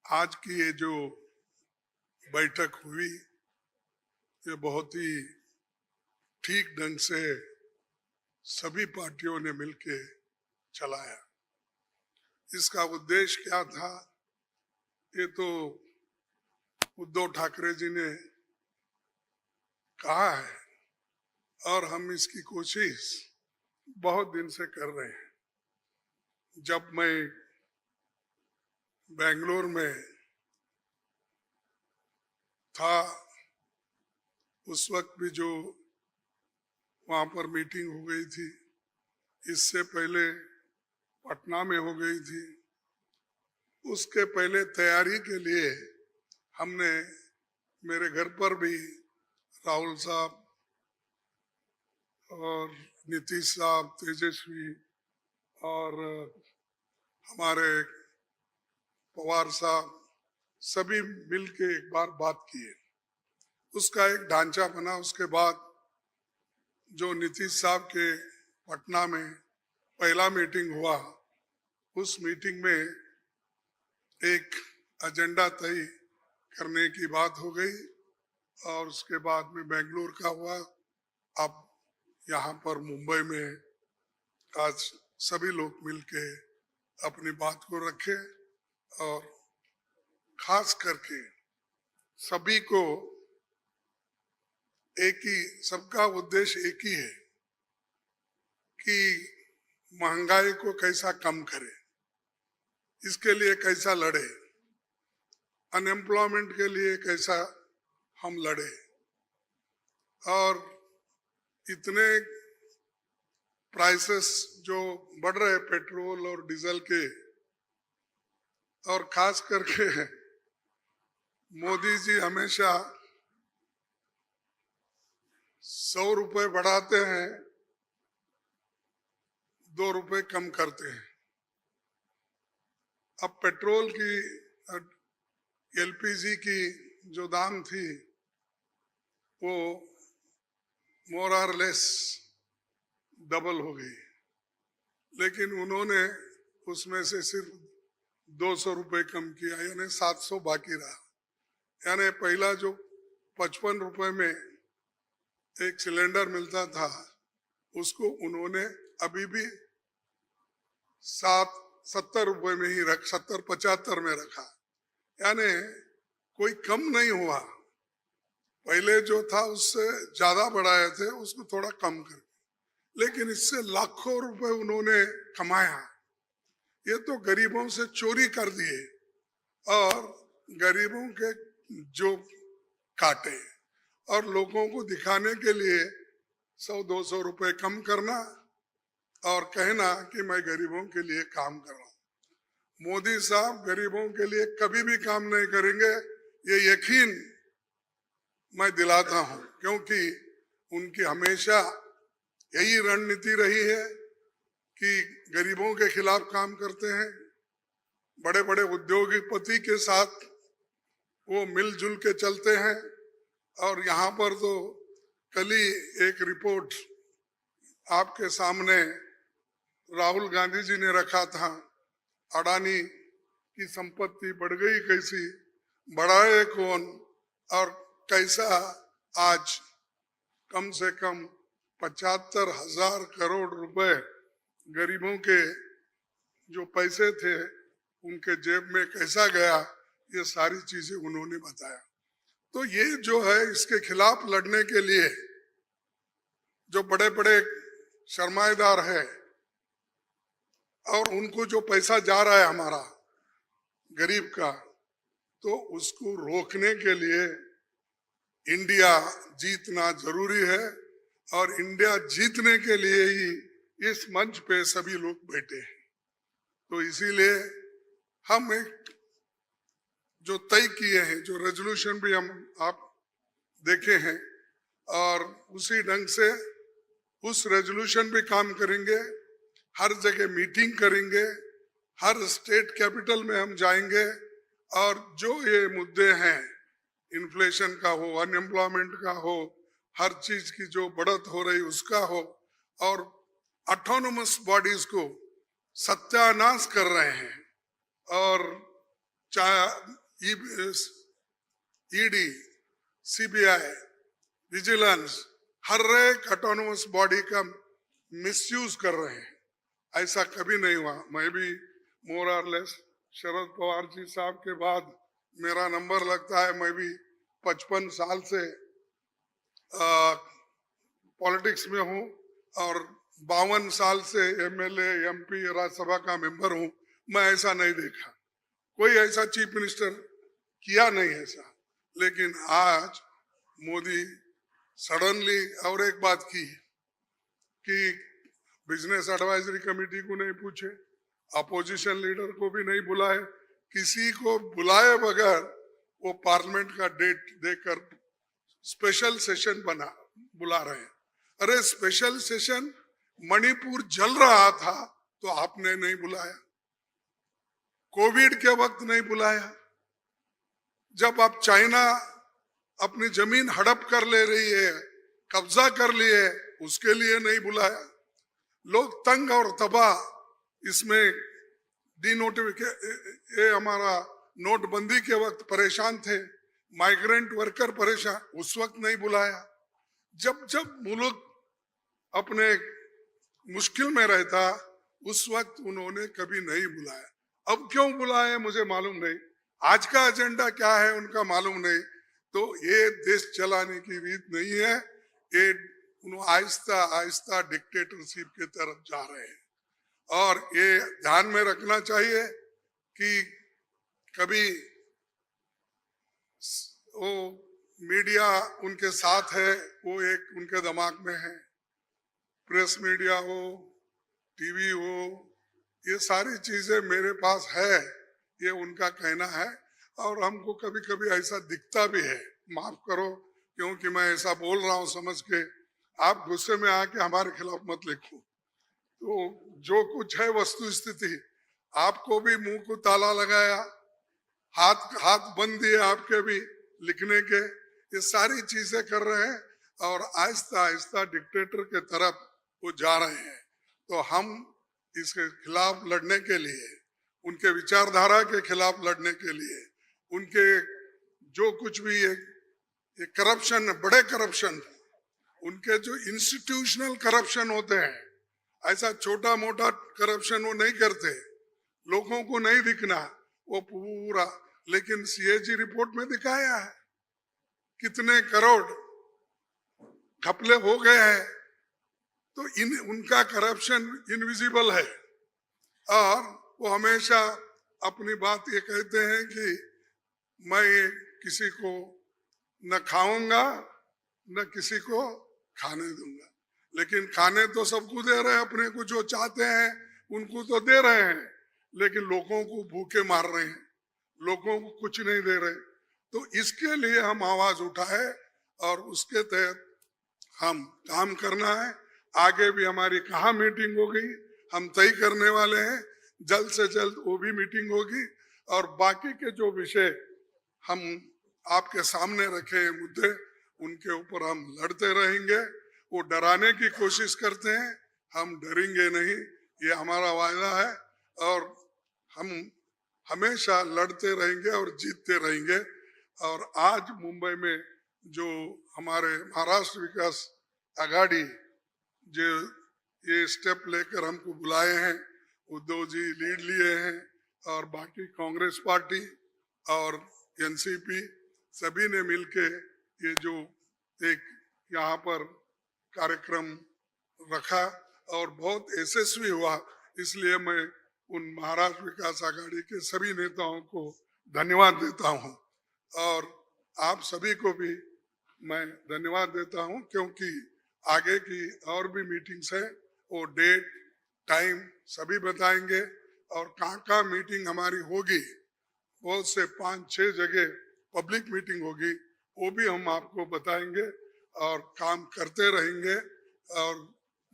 आज की ये जो बैठक हुई ये बहुत ही ठीक ढंग से सभी पार्टियों ने मिलके चलाया। इसका उद्देश्य क्या था ये तो उद्धव ठाकरे जी ने कहा है और हम इसकी कोशिश बहुत दिन से कर रहे हैं। जब मैं बेंगलोर में था उस वक्त भी जो वहां पर मीटिंग हो गई थी, इससे पहले पटना में हो गई थी, उसके पहले तैयारी के लिए हमने मेरे घर पर भी राहुल साहब और नीतीश साहब, तेजस्वी और हमारे पवार साहब सभी मिलके एक बार बात किए। उसका एक ढांचा बना। उसके बाद जो नीतीश साहब के पटना में पहला मीटिंग हुआ, उस मीटिंग में एक एजेंडा तय करने की बात हो गई और उसके बाद में बेंगलोर का हुआ। अब यहाँ पर मुंबई में आज सभी लोग मिलके अपनी बात को रखे और खास करके सभी को एक ही, सबका उद्देश्य एक ही है कि महंगाई को कैसा कम करे, इसके लिए कैसा लड़े, अनएम्प्लॉयमेंट के लिए कैसा हम लड़े। और इतने प्राइसेस जो बढ़ रहे पेट्रोल और डीजल के, और खास करके मोदी जी हमेशा 100 रुपए बढ़ाते हैं, 2 रुपए कम करते हैं। अब पेट्रोल की, एलपीजी की जो दाम थी वो मोर और लेस डबल हो गई, लेकिन उन्होंने उसमें से सिर्फ 200 रुपए कम किया, यानी 700 बाकी रहा। यानी पहला जो 55 रुपए में एक सिलेंडर मिलता था उसको उन्होंने अभी भी 70 रुपए में ही 70-75 में रखा, यानी कोई कम नहीं हुआ। पहले जो था उससे ज्यादा बढ़ाए थे, उसको थोड़ा कम कर, लेकिन इससे लाखों रुपए उन्होंने कमाया। ये तो गरीबों से चोरी कर दिए और गरीबों के जो काटे और लोगों को दिखाने के लिए 100-200 रुपए कम करना और कहना कि मैं गरीबों के लिए काम कर रहा हूं। मोदी साहब गरीबों के लिए कभी भी काम नहीं करेंगे, ये यकीन मैं दिलाता हूं, क्योंकि उनकी हमेशा यही रणनीति रही है कि गरीबों के खिलाफ काम करते हैं। बड़े बड़े उद्योगपति के साथ वो मिलजुल के चलते हैं। और यहाँ पर तो कल ही एक रिपोर्ट आपके सामने राहुल गांधी जी ने रखा था, अडानी की संपत्ति बढ़ गई कैसी, बढ़ाए कौन, और कैसा आज कम से कम 75,000 करोड़ रुपए गरीबों के जो पैसे थे उनके जेब में कैसा गया, ये सारी चीजें उन्होंने बताया। तो ये जो है, इसके खिलाफ लड़ने के लिए जो बड़े बड़े सरमाएदार है और उनको जो पैसा जा रहा है हमारा गरीब का, तो उसको रोकने के लिए इंडिया जीतना जरूरी है। और इंडिया जीतने के लिए ही इस मंच पे सभी लोग बैठे हैं। तो इसीलिए हम एक जो तय किए हैं, जो रेजोल्यूशन भी हम आप देखे हैं, और उसी ढंग से उस रेजोल्यूशन पे काम करेंगे। हर जगह मीटिंग करेंगे, हर स्टेट कैपिटल में हम जाएंगे और जो ये मुद्दे हैं, इन्फ्लेशन का हो, अनएम्प्लॉयमेंट का हो, हर चीज की जो बढ़त हो रही उसका हो, और ऑटोनोमस बॉडीज को सत्यानाश कर रहे हैं और चाहे ईडी, सीबीआई, विजिलेंस, हर एक ऑटोनोमस बॉडी का मिसयूज कर रहे हैं। ऐसा कभी नहीं हुआ। मैं भी मोर और लेस शरद पवार जी साहब के बाद मेरा नंबर लगता है। मैं भी 55 साल से पॉलिटिक्स में हूँ और 52 साल से एमएलए, एमपी, राज्यसभा का मेंबर हूँ। मैं ऐसा नहीं देखा, कोई ऐसा चीफ मिनिस्टर किया नहीं ऐसा। लेकिन आज मोदी सडनली और एक बात की कि बिजनेस एडवाइजरी कमेटी को नहीं पूछे, अपोजिशन लीडर को भी नहीं बुलाए, किसी को बुलाए बगैर वो पार्लियामेंट का डेट देकर स्पेशल सेशन बुला रहे हैं। अरे स्पेशल सेशन मणिपुर जल रहा था तो आपने नहीं बुलाया, कोविड के वक्त नहीं बुलाया, जब आप चाइना अपनी जमीन हड़प कर ले रही है, कब्जा कर लिए, उसके लिए नहीं बुलाया। लोग तंग और तबाह इसमें ये हमारा नोटबंदी के वक्त परेशान थे, माइग्रेंट वर्कर परेशान, उस वक्त नहीं बुलाया। जब जब मुल्क अपने मुश्किल में रहता उस वक्त उन्होंने कभी नहीं बुलाया। अब क्यों बुलाए मुझे मालूम नहीं, आज का एजेंडा क्या है उनका मालूम नहीं। तो ये देश चलाने की रीत नहीं है, ये आहिस्ता आहिस्ता डिक्टेटरशिप की तरफ जा रहे हैं। और ये ध्यान में रखना चाहिए कि कभी वो मीडिया उनके साथ है, वो एक उनके दिमाग में है, प्रेस मीडिया हो, टीवी हो, ये सारी चीजें मेरे पास है, ये उनका कहना है। और हमको कभी कभी ऐसा दिखता भी है, माफ करो क्योंकि मैं ऐसा बोल रहा हूं समझ के, आप गुस्से में आके हमारे खिलाफ मत लिखो। तो जो कुछ है वस्तु स्थिति, आपको भी मुंह को ताला लगाया, हाथ बंद दिए आपके भी लिखने के, ये सारी चीजें कर रहे हैं और आहिस्ता आहिस्ता डिक्टेटर के तरफ वो जा रहे हैं। तो हम इसके खिलाफ लड़ने के लिए, उनके विचारधारा के खिलाफ लड़ने के लिए, उनके जो कुछ भी ये करप्शन, बड़े करप्शन, उनके जो इंस्टीट्यूशनल करप्शन होते हैं, ऐसा छोटा मोटा करप्शन वो नहीं करते, लोगों को नहीं दिखना वो पूरा। लेकिन सीएजी रिपोर्ट में दिखाया है कितने करोड़ घपले हो गए हैं। तो उनका करप्शन इनविजिबल है और वो हमेशा अपनी बात ये कहते हैं कि मैं किसी को न खाऊंगा न किसी को खाने दूंगा। लेकिन खाने तो सबको दे रहे हैं, अपने को जो चाहते हैं उनको तो दे रहे हैं, लेकिन लोगों को भूखे मार रहे हैं, लोगों को कुछ नहीं दे रहे। तो इसके लिए हम आवाज उठाए और उसके तहत हम काम करना है। आगे भी हमारी कहाँ मीटिंग होगी हम तय करने वाले हैं, जल्द से जल्द वो भी मीटिंग होगी। और बाकी के जो विषय हम आपके सामने रखे हैं मुद्दे, उनके ऊपर हम लड़ते रहेंगे। वो डराने की कोशिश करते हैं, हम डरेंगे नहीं, ये हमारा वायदा है। और हम हमेशा लड़ते रहेंगे और जीतते रहेंगे। और आज मुंबई में जो हमारे महाराष्ट्र विकास आघाड़ी जो ये स्टेप लेकर हमको बुलाए हैं, उद्धव जी लीड लिए हैं और बाकी कांग्रेस पार्टी और एनसीपी सभी ने मिलके ये जो एक यहाँ पर कार्यक्रम रखा और बहुत यशस्वी हुआ। इसलिए मैं उन महाराष्ट्र विकास आघाड़ी के सभी नेताओं को धन्यवाद देता हूँ और आप सभी को भी मैं धन्यवाद देता हूँ, क्योंकि आगे की और भी मीटिंग्स है, वो डेट टाइम सभी बताएंगे और कहाँ मीटिंग हमारी होगी, बहुत से 5-6 जगह पब्लिक मीटिंग होगी, वो भी हम आपको बताएंगे और काम करते रहेंगे और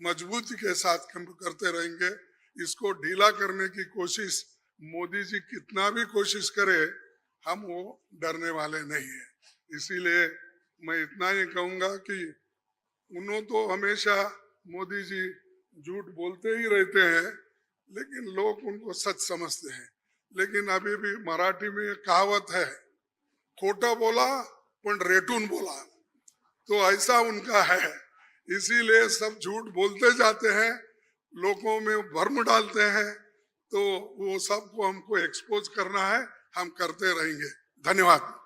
मजबूती के साथ काम करते रहेंगे। इसको ढीला करने की कोशिश मोदी जी कितना भी कोशिश करे, हम वो डरने वाले नहीं है। इसीलिए मैं इतना ही कहूँगा कि उन्होंने तो हमेशा मोदी जी झूठ बोलते ही रहते हैं, लेकिन लोग उनको सच समझते हैं। लेकिन अभी भी मराठी में एक कहावत है, खोटा बोला पण रेटून बोला, तो ऐसा उनका है। इसीलिए सब झूठ बोलते जाते हैं, लोगों में भ्रम डालते हैं, तो वो सबको हमको एक्सपोज करना है, हम करते रहेंगे। धन्यवाद।